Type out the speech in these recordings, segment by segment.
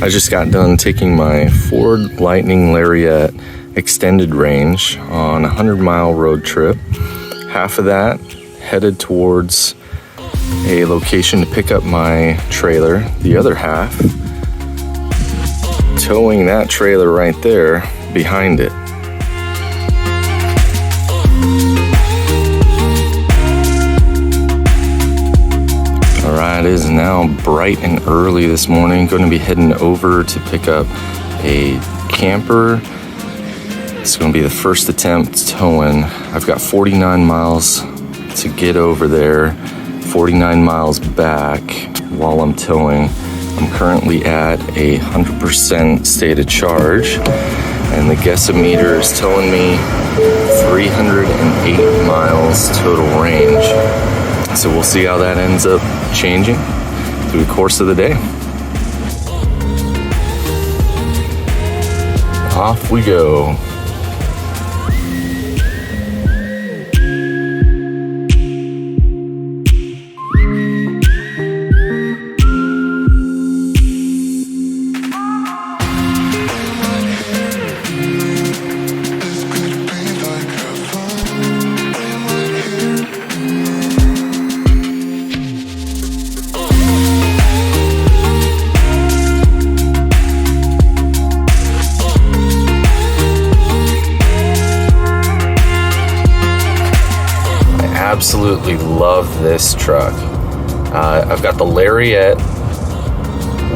I just got done taking my Ford Lightning Lariat extended range on a 100-mile road trip. Half of that headed towards a location to pick up my trailer. The other half towing that trailer right there behind it. Alright, it is now bright and early this morning. Going to be heading over to pick up a camper. It's going to be the first attempt towing. I've got 49 miles to get over there, 49 miles back while I'm towing. I'm currently at 100% state of charge, and the Guessimeter is telling me 308 miles total range. So we'll see how that ends up changing through the course of the day. Off we go. Absolutely love this truck. I've got the Lariat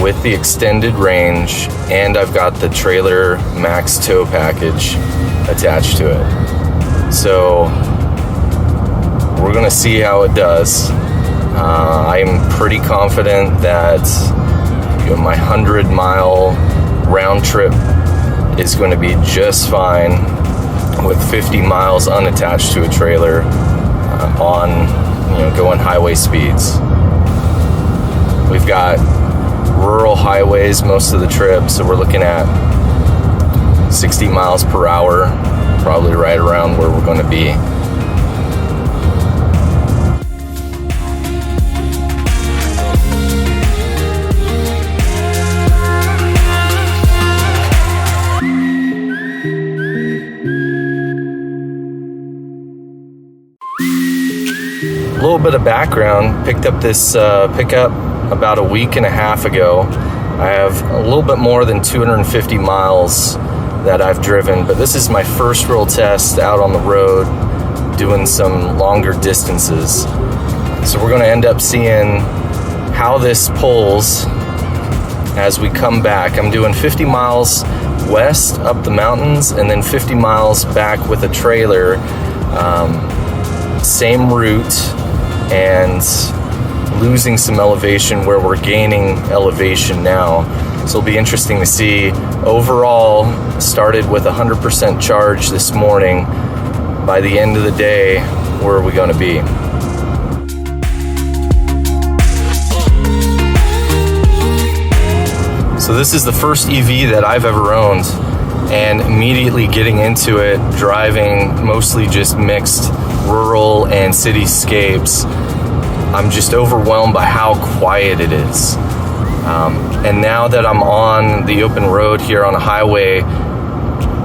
with the extended range, and I've got the trailer max tow package attached to it. So we're gonna see how it does. I'm pretty confident that my 100-mile round trip is going to be just fine with 50 miles unattached to a trailer on going highway speeds. We've got rural highways most of the trip, so we're looking at 60 miles per hour, probably right around where we're going to be. A little bit of background. Picked up this pickup about a week and a half ago. I have a little bit more than 250 miles that I've driven, but this is my first real test out on the road doing some longer distances. So we're going to end up seeing how this pulls as we come back. I'm doing 50 miles west up the mountains and then 50 miles back with a trailer. Same route, and losing some elevation where we're gaining elevation now. So it'll be interesting to see. Overall, started with 100% charge this morning. By the end of the day, where are we going to be? So this is the first EV that I've ever owned, and immediately getting into it, driving mostly just mixed rural and cityscapes, I'm just overwhelmed by how quiet it is. And now that I'm on the open road here on a highway,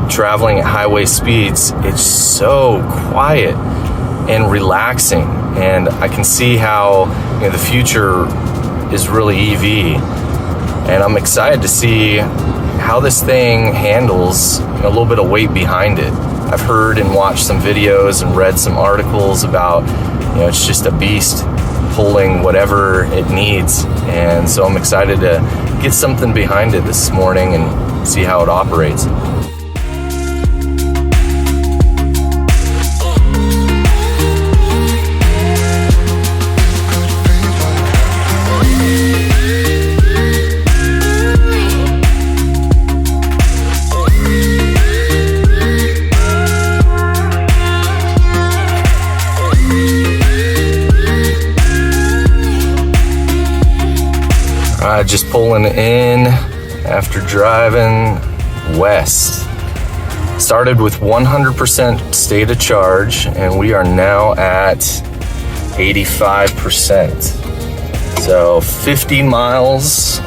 traveling at highway speeds, it's so quiet and relaxing. And I can see how the future is really EV. And I'm excited to see how this thing handles a little bit of weight behind it. I've heard and watched some videos and read some articles about, it's just a beast pulling whatever it needs. And so I'm excited to get something behind it this morning and see how it operates. Just pulling in after driving west. Started with 100% state of charge, and we are now at 85%. So 50 miles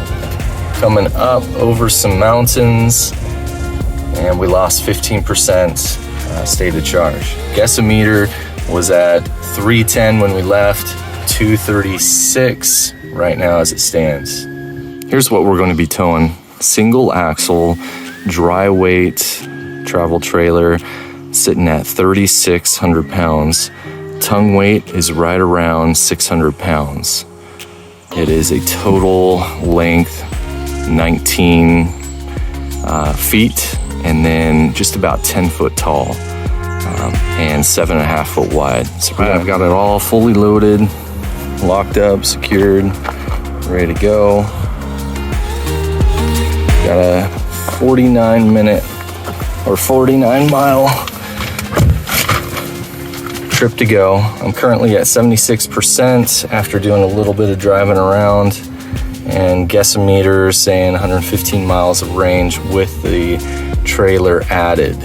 coming up over some mountains, and we lost 15% state of charge. Guessometer was at 310 when we left, 236 right now as it stands. Here's what we're going to be towing. Single axle, dry weight travel trailer, sitting at 3,600 pounds. Tongue weight is right around 600 pounds. It is a total length 19 feet, and then just about 10 foot tall, and 7.5 foot wide. So I've got it all fully loaded, locked up, secured, ready to go. Got a 49 mile trip to go. I'm currently at 76% after doing a little bit of driving around, and guessometer saying 115 miles of range with the trailer added.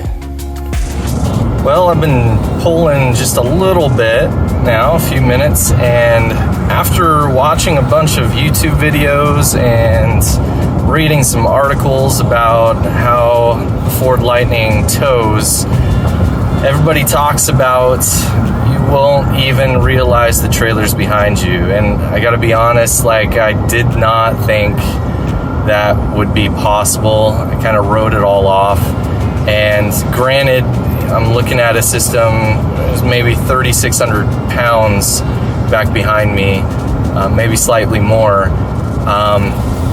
Well, I've been pulling just a little bit now, a few minutes, and after watching a bunch of YouTube videos and reading some articles about how Ford Lightning tows, everybody talks about you won't even realize the trailer's behind you. And I gotta be honest, like, I did not think that would be possible. I kind of wrote it all off. And granted, I'm looking at a system that was maybe 3,600 pounds back behind me, maybe slightly more.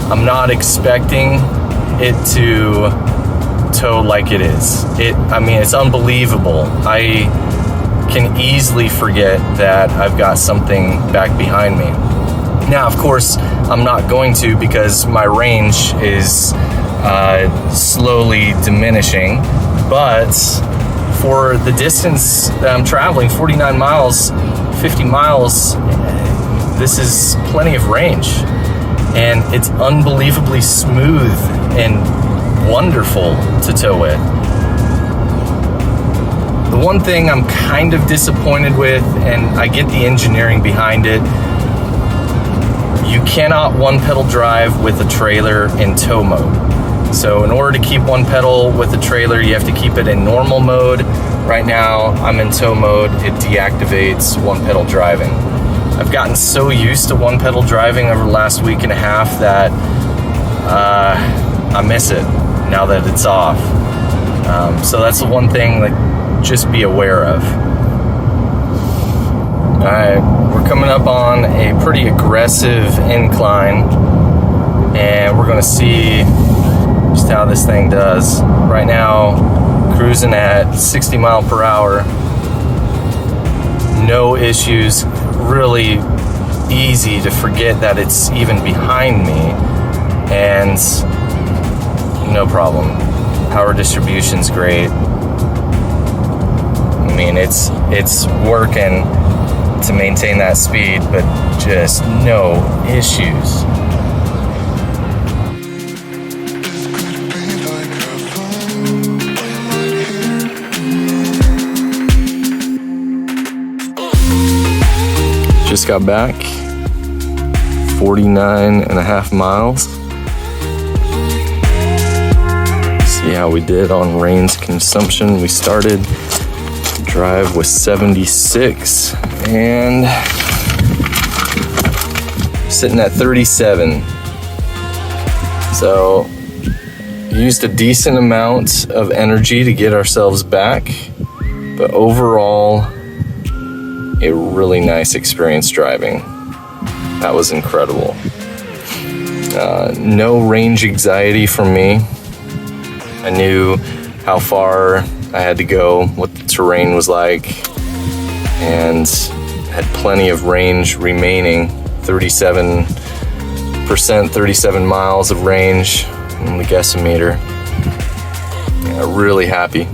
I'm not expecting it to tow like it is. I mean, it's unbelievable. I can easily forget that I've got something back behind me. Now, of course, I'm not going to, because my range is slowly diminishing, but for the distance that I'm traveling, 49 miles, 50 miles, this is plenty of range. And it's unbelievably smooth and wonderful to tow it. The one thing I'm kind of disappointed with, and I get the engineering behind it, you cannot one pedal drive with a trailer in tow mode. So in order to keep one pedal with the trailer, you have to keep it in normal mode. Right now, I'm in tow mode. It deactivates one pedal driving. I've gotten so used to one pedal driving over the last week and a half that I miss it now that it's off. So that's the one thing that just be aware of. All right, we're coming up on a pretty aggressive incline, and we're gonna see just how this thing does. Right now, cruising at 60 mile per hour. No issues. Really easy to forget that it's even behind me, and no problem. Power distribution's great. I mean, it's working to maintain that speed, but just no issues. Just got back, 49.5 miles. See how we did on range consumption. We started drive with 76 and sitting at 37. So used a decent amount of energy to get ourselves back, but overall, a really nice experience driving. That was incredible. No range anxiety from me. I knew how far I had to go, what the terrain was like, and had plenty of range remaining. 37 miles of range on the guessometer. Yeah, really happy.